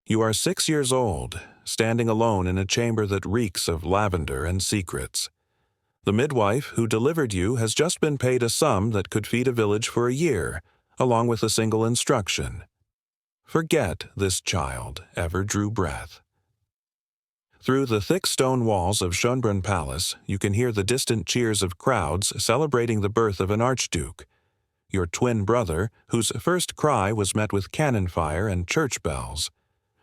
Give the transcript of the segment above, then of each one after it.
You are 6 years old, standing alone in a chamber that reeks of lavender and secrets. The midwife who delivered you has just been paid a sum that could feed a village for a year, along with a single instruction. Forget this child ever drew breath. Through the thick stone walls of Schönbrunn Palace, you can hear the distant cheers of crowds celebrating the birth of an archduke. Your twin brother, whose first cry was met with cannon fire and church bells.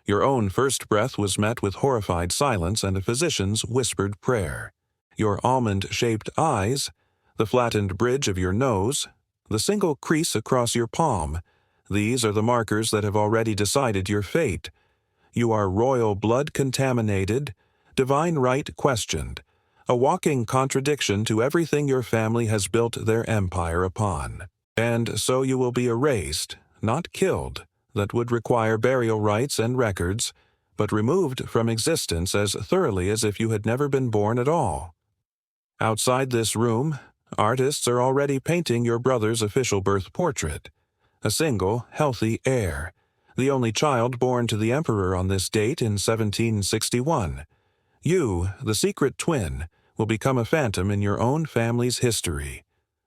Your own first breath was met with horrified silence and a physician's whispered prayer. Your almond-shaped eyes, the flattened bridge of your nose, the single crease across your palm, these are the markers that have already decided your fate. You are royal blood contaminated, divine right questioned, a walking contradiction to everything your family has built their empire upon. And so you will be erased, not killed, that would require burial rites and records, but removed from existence as thoroughly as if you had never been born at all. Outside this room, artists are already painting your brother's official birth portrait, a single, healthy heir, the only child born to the emperor on this date in 1761. You, the secret twin, will become a phantom in your own family's history,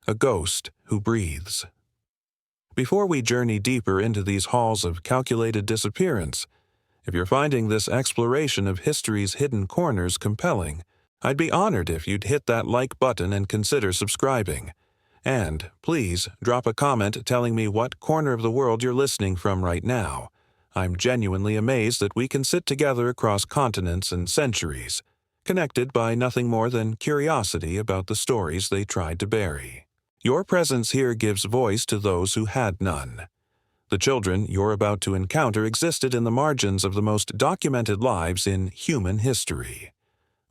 a ghost who breathes. Before we journey deeper into these halls of calculated disappearance, if you're finding this exploration of history's hidden corners compelling, I'd be honored if you'd hit that like button and consider subscribing. And please drop a comment telling me what corner of the world you're listening from right now. I'm genuinely amazed that we can sit together across continents and centuries, connected by nothing more than curiosity about the stories they tried to bury. Your presence here gives voice to those who had none. The children you're about to encounter existed in the margins of the most documented lives in human history.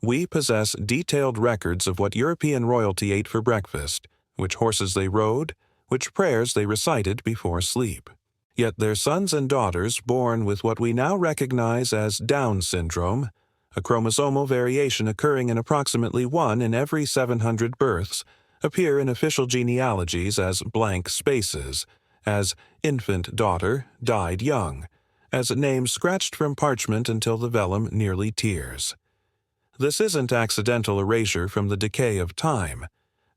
We possess detailed records of what European royalty ate for breakfast, which horses they rode, which prayers they recited before sleep. Yet their sons and daughters born with what we now recognize as Down syndrome, a chromosomal variation occurring in approximately 1 in every 700 births, appear in official genealogies as blank spaces, as infant daughter died young, as names scratched from parchment until the vellum nearly tears. This isn't accidental erasure from the decay of time.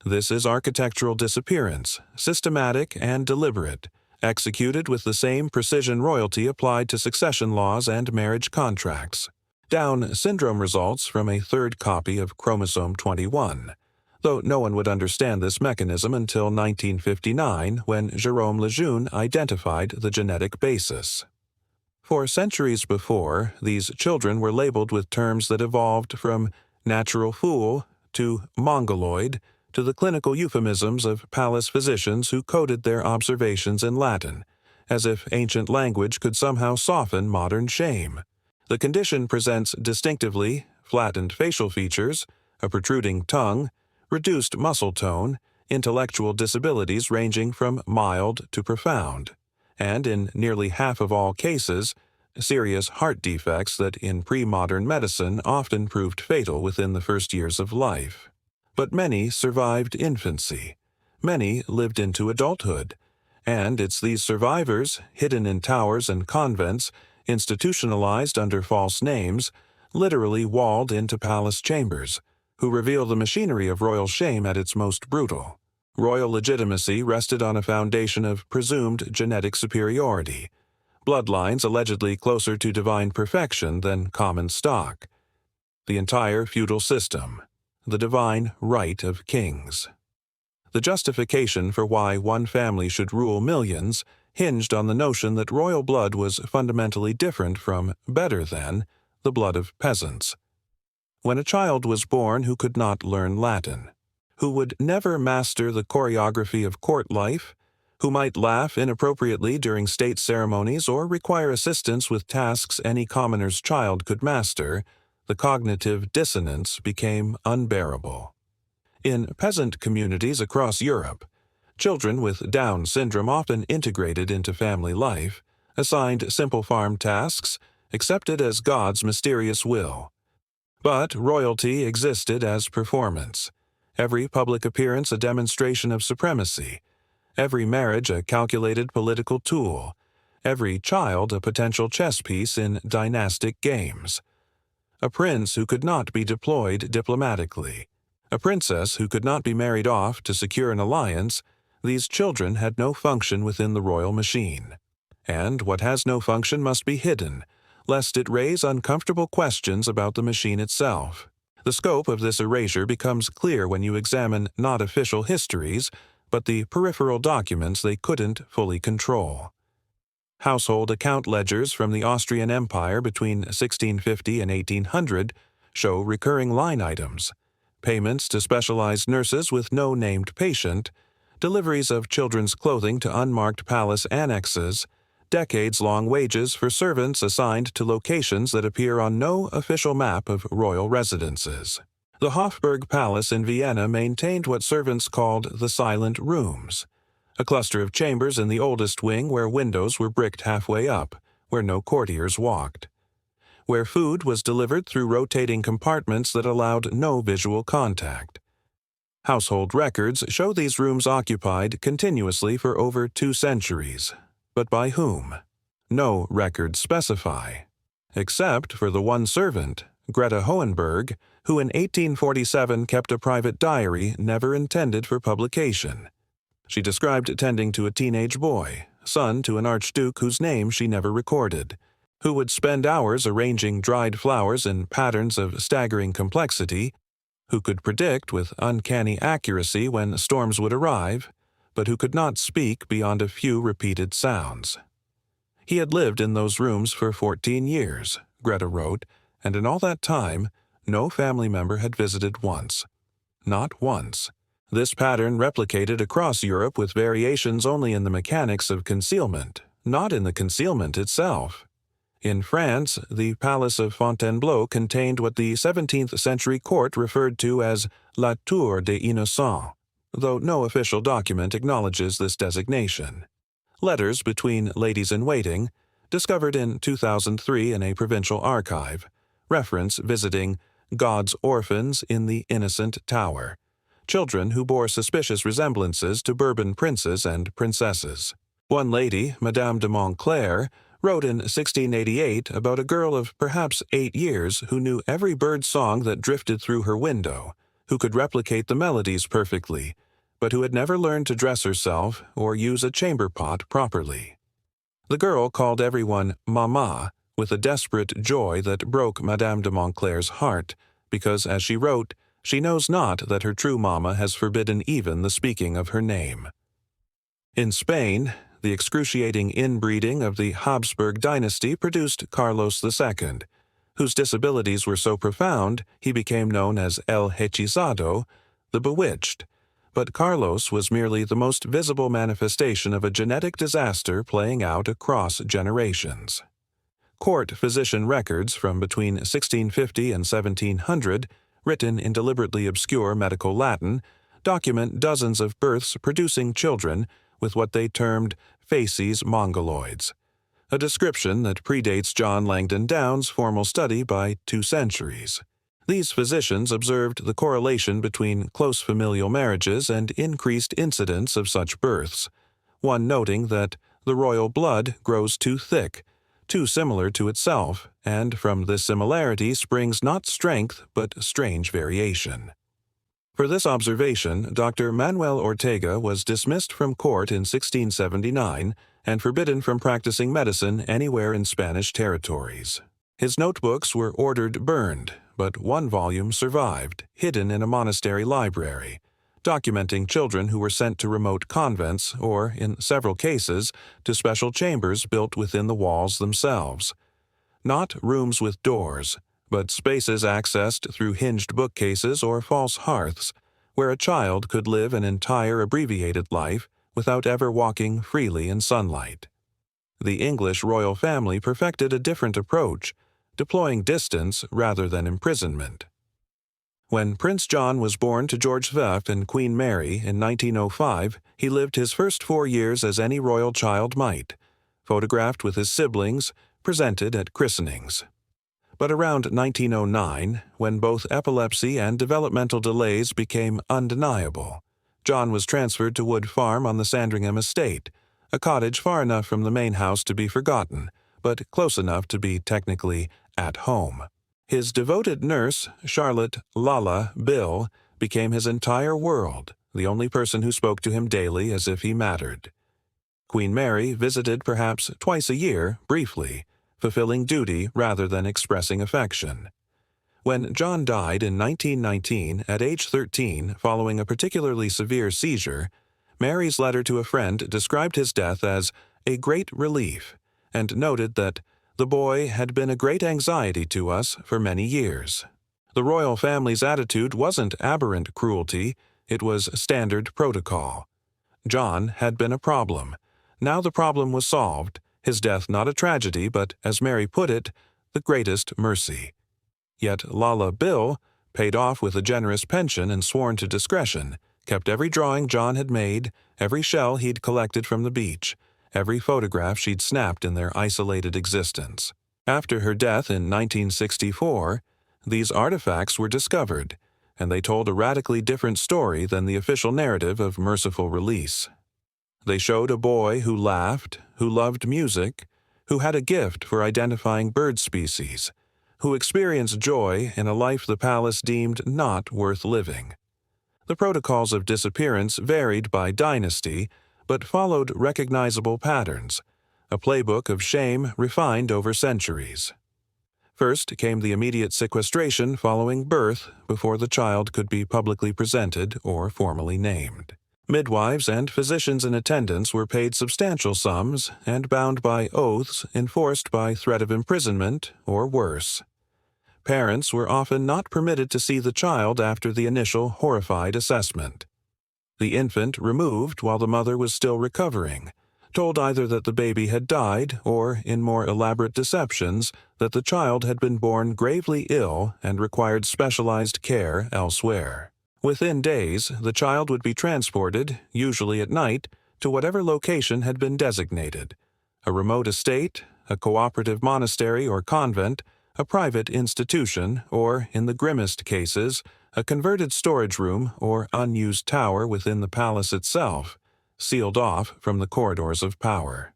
This is architectural disappearance, systematic and deliberate, executed with the same precision royalty applied to succession laws and marriage contracts. Down syndrome results from a third copy of chromosome 21. Though no one would understand this mechanism until 1959, when Jérôme Lejeune identified the genetic basis. For centuries before, these children were labeled with terms that evolved from natural fool to mongoloid to the clinical euphemisms of palace physicians who coded their observations in Latin, as if ancient language could somehow soften modern shame. The condition presents distinctively flattened facial features, a protruding tongue, reduced muscle tone, intellectual disabilities ranging from mild to profound, and in nearly half of all cases, serious heart defects that in pre-modern medicine often proved fatal within the first years of life. But many survived infancy. Many lived into adulthood. And it's these survivors, hidden in towers and convents, institutionalized under false names, literally walled into palace chambers, who reveal the machinery of royal shame at its most brutal. Royal legitimacy rested on a foundation of presumed genetic superiority, bloodlines allegedly closer to divine perfection than common stock. The entire feudal system, the divine right of kings. The justification for why one family should rule millions hinged on the notion that royal blood was fundamentally different from, better than, the blood of peasants. When a child was born who could not learn Latin, who would never master the choreography of court life, who might laugh inappropriately during state ceremonies or require assistance with tasks any commoner's child could master, the cognitive dissonance became unbearable. In peasant communities across Europe, children with Down syndrome often integrated into family life, assigned simple farm tasks, accepted as God's mysterious will. But royalty existed as performance, every public appearance a demonstration of supremacy, every marriage a calculated political tool, every child a potential chess piece in dynastic games. A prince who could not be deployed diplomatically. A princess who could not be married off to secure an alliance. These children had no function within the royal machine. And what has no function must be hidden, lest it raise uncomfortable questions about the machine itself. The scope of this erasure becomes clear when you examine not official histories, but the peripheral documents they couldn't fully control. Household account ledgers from the Austrian Empire between 1650 and 1800 show recurring line items, payments to specialized nurses with no named patient, deliveries of children's clothing to unmarked palace annexes, decades-long wages for servants assigned to locations that appear on no official map of royal residences. The Hofburg Palace in Vienna maintained what servants called the silent rooms, a cluster of chambers in the oldest wing where windows were bricked halfway up, where no courtiers walked, where food was delivered through rotating compartments that allowed no visual contact. Household records show these rooms occupied continuously for over 2 centuries. But by whom? No records specify, except for the one servant, Greta Hohenberg, who in 1847 kept a private diary never intended for publication. She described tending to a teenage boy, son to an archduke whose name she never recorded, who would spend hours arranging dried flowers in patterns of staggering complexity, who could predict with uncanny accuracy when storms would arrive, but who could not speak beyond a few repeated sounds. He had lived in those rooms for 14 years, Greta wrote, and in all that time, no family member had visited once. Not once. This pattern replicated across Europe with variations only in the mechanics of concealment, not in the concealment itself. In France, the Palace of Fontainebleau contained what the 17th century court referred to as La Tour des Innocents, though no official document acknowledges this designation. Letters between ladies-in-waiting, discovered in 2003 in a provincial archive, reference visiting God's orphans in the Innocent Tower, children who bore suspicious resemblances to Bourbon princes and princesses. One lady, Madame de Montclair, wrote in 1688 about a girl of perhaps 8 years who knew every bird song that drifted through her window, who could replicate the melodies perfectly, but who had never learned to dress herself or use a chamber pot properly. The girl called everyone Mama with a desperate joy that broke Madame de Montclair's heart, because, as she wrote, she knows not that her true mamma has forbidden even the speaking of her name. In Spain, the excruciating inbreeding of the Habsburg dynasty produced Carlos II, whose disabilities were so profound he became known as El Hechizado, the Bewitched. But Carlos was merely the most visible manifestation of a genetic disaster playing out across generations. Court physician records from between 1650 and 1700, written in deliberately obscure medical Latin, document dozens of births producing children with what they termed facies mongoloids, a description that predates John Langdon Down's formal study by 2 centuries. These physicians observed the correlation between close familial marriages and increased incidence of such births, one noting that the royal blood grows too thick, too similar to itself, and from this similarity springs not strength but strange variation. For this observation, Dr. Manuel Ortega was dismissed from court in 1679 and forbidden from practicing medicine anywhere in Spanish territories. His notebooks were ordered burned, but one volume survived, hidden in a monastery library, documenting children who were sent to remote convents or, in several cases, to special chambers built within the walls themselves. Not rooms with doors, but spaces accessed through hinged bookcases or false hearths, where a child could live an entire abbreviated life without ever walking freely in sunlight. The English royal family perfected a different approach, deploying distance rather than imprisonment. When Prince John was born to George V and Queen Mary in 1905, he lived his first 4 years as any royal child might, photographed with his siblings, presented at christenings. But around 1909, when both epilepsy and developmental delays became undeniable, John was transferred to Wood Farm on the Sandringham estate, a cottage far enough from the main house to be forgotten, but close enough to be technically at home. His devoted nurse, Charlotte Lala Bill, became his entire world, the only person who spoke to him daily as if he mattered. Queen Mary visited perhaps twice a year, briefly, fulfilling duty rather than expressing affection. When John died in 1919 at age 13 following a particularly severe seizure, Mary's letter to a friend described his death as a great relief and noted that the boy had been a great anxiety to us for many years. The royal family's attitude wasn't aberrant cruelty, it was standard protocol. John had been a problem. Now the problem was solved, his death not a tragedy but, as Mary put it, the greatest mercy. Yet Lala Bill, paid off with a generous pension and sworn to discretion, kept every drawing John had made, every shell he'd collected from the beach, every photograph she'd snapped in their isolated existence. After her death in 1964, these artifacts were discovered, and they told a radically different story than the official narrative of merciful release. They showed a boy who laughed, who loved music, who had a gift for identifying bird species, who experienced joy in a life the palace deemed not worth living. The protocols of disappearance varied by dynasty, but followed recognizable patterns, a playbook of shame refined over centuries. First came the immediate sequestration following birth before the child could be publicly presented or formally named. Midwives and physicians in attendance were paid substantial sums and bound by oaths enforced by threat of imprisonment or worse. Parents were often not permitted to see the child after the initial horrified assessment. The infant removed while the mother was still recovering, told either that the baby had died or, in more elaborate deceptions, that the child had been born gravely ill and required specialized care elsewhere. Within days, the child would be transported, usually at night, to whatever location had been designated: a remote estate, a cooperative monastery or convent, a private institution, or, in the grimmest cases, a converted storage room or unused tower within the palace itself, sealed off from the corridors of power.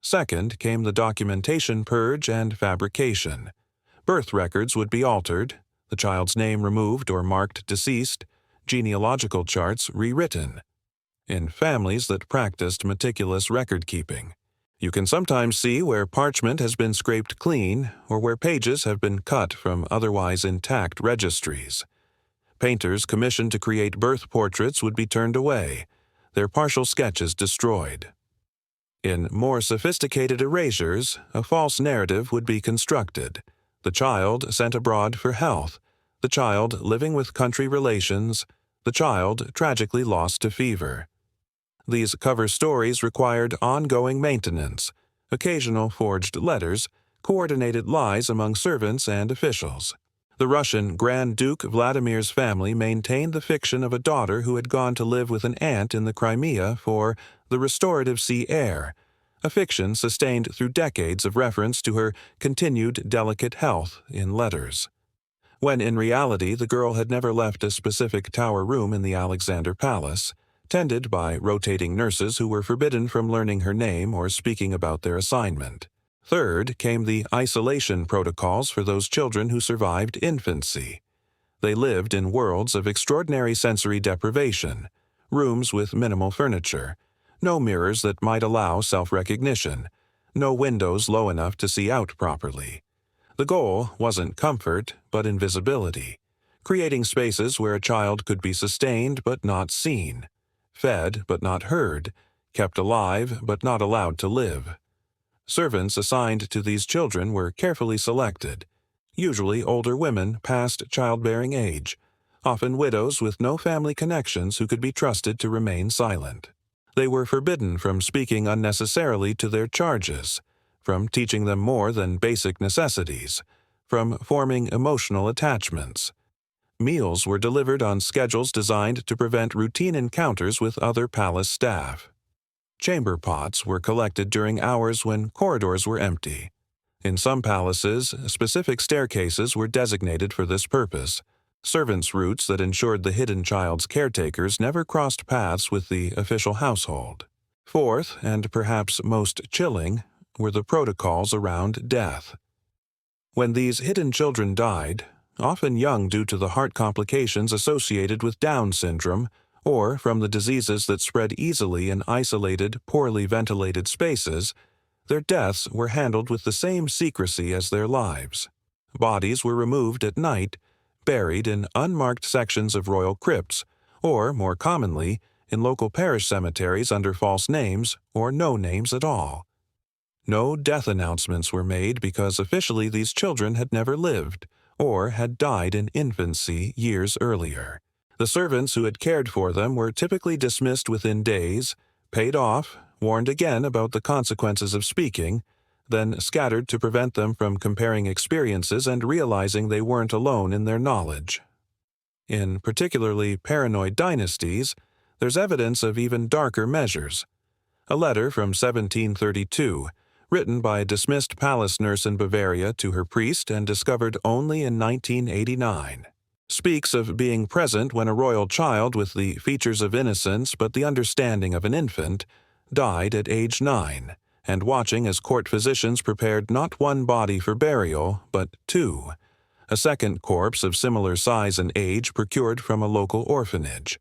Second came the documentation purge and fabrication. Birth records would be altered, the child's name removed or marked deceased, genealogical charts rewritten. In families that practiced meticulous record-keeping, you can sometimes see where parchment has been scraped clean or where pages have been cut from otherwise intact registries. Painters commissioned to create birth portraits would be turned away, their partial sketches destroyed. In more sophisticated erasures, a false narrative would be constructed: the child sent abroad for health, the child living with country relations, the child tragically lost to fever. These cover stories required ongoing maintenance, occasional forged letters, coordinated lies among servants and officials. The Russian Grand Duke Vladimir's family maintained the fiction of a daughter who had gone to live with an aunt in the Crimea for the restorative sea air, a fiction sustained through decades of reference to her continued delicate health in letters, when in reality the girl had never left a specific tower room in the Alexander Palace, tended by rotating nurses who were forbidden from learning her name or speaking about their assignment. Third came the isolation protocols for those children who survived infancy. They lived in worlds of extraordinary sensory deprivation, rooms with minimal furniture, no mirrors that might allow self-recognition, no windows low enough to see out properly. The goal wasn't comfort, but invisibility, creating spaces where a child could be sustained but not seen, fed but not heard, kept alive but not allowed to live. Servants assigned to these children were carefully selected, usually older women past childbearing age, often widows with no family connections who could be trusted to remain silent. They were forbidden from speaking unnecessarily to their charges, from teaching them more than basic necessities, from forming emotional attachments. Meals were delivered on schedules designed to prevent routine encounters with other palace staff. Chamber pots were collected during hours when corridors were empty. In some palaces, specific staircases were designated for this purpose, servants' routes that ensured the hidden child's caretakers never crossed paths with the official household. Fourth, and perhaps most chilling, were the protocols around death. When these hidden children died, often young due to the heart complications associated with Down syndrome, or from the diseases that spread easily in isolated, poorly ventilated spaces, their deaths were handled with the same secrecy as their lives. Bodies were removed at night, buried in unmarked sections of royal crypts, or, more commonly, in local parish cemeteries under false names or no names at all. No death announcements were made because officially these children had never lived or had died in infancy years earlier. The servants who had cared for them were typically dismissed within days, paid off, warned again about the consequences of speaking, then scattered to prevent them from comparing experiences and realizing they weren't alone in their knowledge. In particularly paranoid dynasties, there's evidence of even darker measures. A letter from 1732, written by a dismissed palace nurse in Bavaria to her priest and discovered only in 1989, speaks of being present when a royal child with the features of innocence but the understanding of an infant died at age 9, and watching as court physicians prepared not one body for burial, but 2, a second corpse of similar size and age procured from a local orphanage.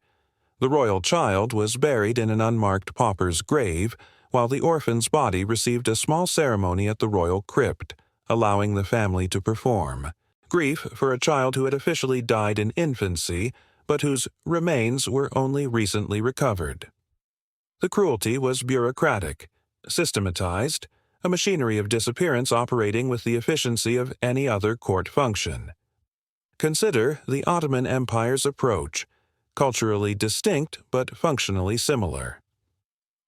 The royal child was buried in an unmarked pauper's grave, while the orphan's body received a small ceremony at the royal crypt, allowing the family to perform. Grief for a child who had officially died in infancy, but whose remains were only recently recovered. The cruelty was bureaucratic, systematized, a machinery of disappearance operating with the efficiency of any other court function. Consider the Ottoman Empire's approach, culturally distinct but functionally similar.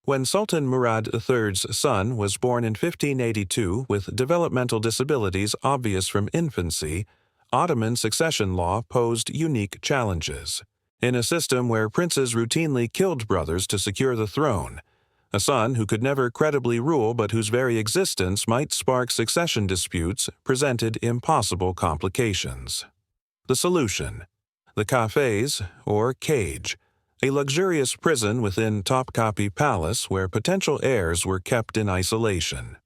When Sultan Murad III's son was born in 1582 with developmental disabilities obvious from infancy, Ottoman succession law posed unique challenges. In a system where princes routinely killed brothers to secure the throne, a son who could never credibly rule but whose very existence might spark succession disputes presented impossible complications. The solution: the cafés, or cage, a luxurious prison within Topkapi Palace where potential heirs were kept in isolation.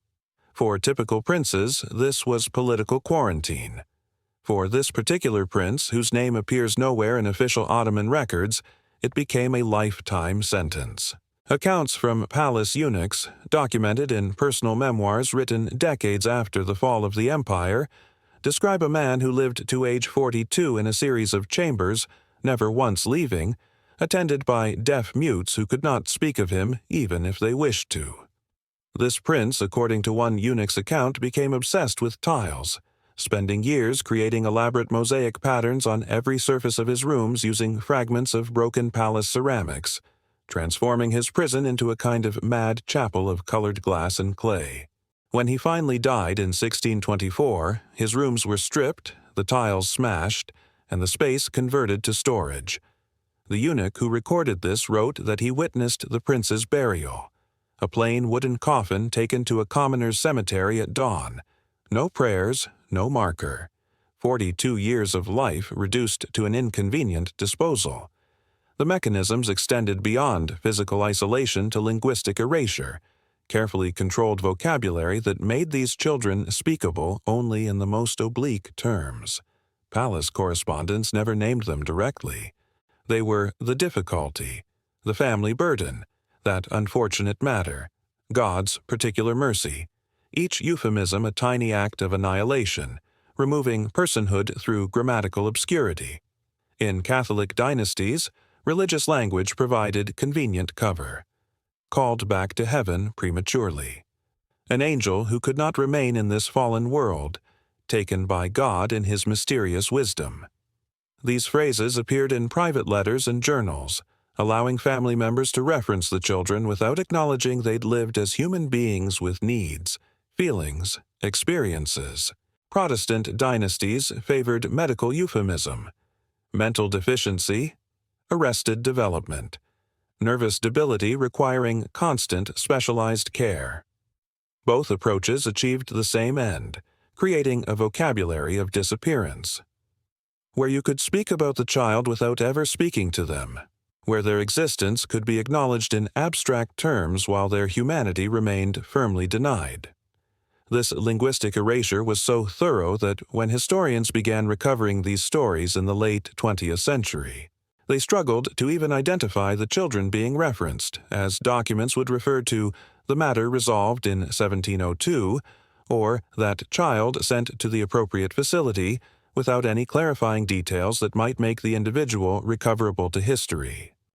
For typical princes, this was political quarantine. For this particular prince, whose name appears nowhere in official Ottoman records, it became a lifetime sentence. Accounts from palace eunuchs, documented in personal memoirs written decades after the fall of the empire, describe a man who lived to age 42 in a series of chambers, never once leaving, attended by deaf mutes who could not speak of him even if they wished to. This prince, according to one eunuch's account, became obsessed with tiles, spending years creating elaborate mosaic patterns on every surface of his rooms using fragments of broken palace ceramics, transforming his prison into a kind of mad chapel of colored glass and clay. When he finally died in 1624, his rooms were stripped, the tiles smashed, and the space converted to storage. The eunuch who recorded this wrote that he witnessed the prince's burial, a plain wooden coffin taken to a commoner's cemetery at dawn. No prayers, no marker. 42 years of life reduced to an inconvenient disposal. The mechanisms extended beyond physical isolation to linguistic erasure, carefully controlled vocabulary that made these children speakable only in the most oblique terms. Palace correspondents never named them directly. They were the difficulty, the family burden, that unfortunate matter, God's particular mercy, each euphemism a tiny act of annihilation, removing personhood through grammatical obscurity. In Catholic dynasties, religious language provided convenient cover. Called back to heaven prematurely. An angel who could not remain in this fallen world, taken by God in his mysterious wisdom. These phrases appeared in private letters and journals, allowing family members to reference the children without acknowledging they'd lived as human beings with needs, feelings, experiences. Protestant dynasties favored medical euphemism, mental deficiency, arrested development, nervous debility requiring constant specialized care. Both approaches achieved the same end, creating a vocabulary of disappearance, where you could speak about the child without ever speaking to them. where their existence could be acknowledged in abstract terms while their humanity remained firmly denied. This linguistic erasure was so thorough that when historians began recovering these stories in the late 20th century, they struggled to even identify the children being referenced, as documents would refer to the matter resolved in 1702 or that child sent to the appropriate facility without any clarifying details that might make the individual recoverable to history.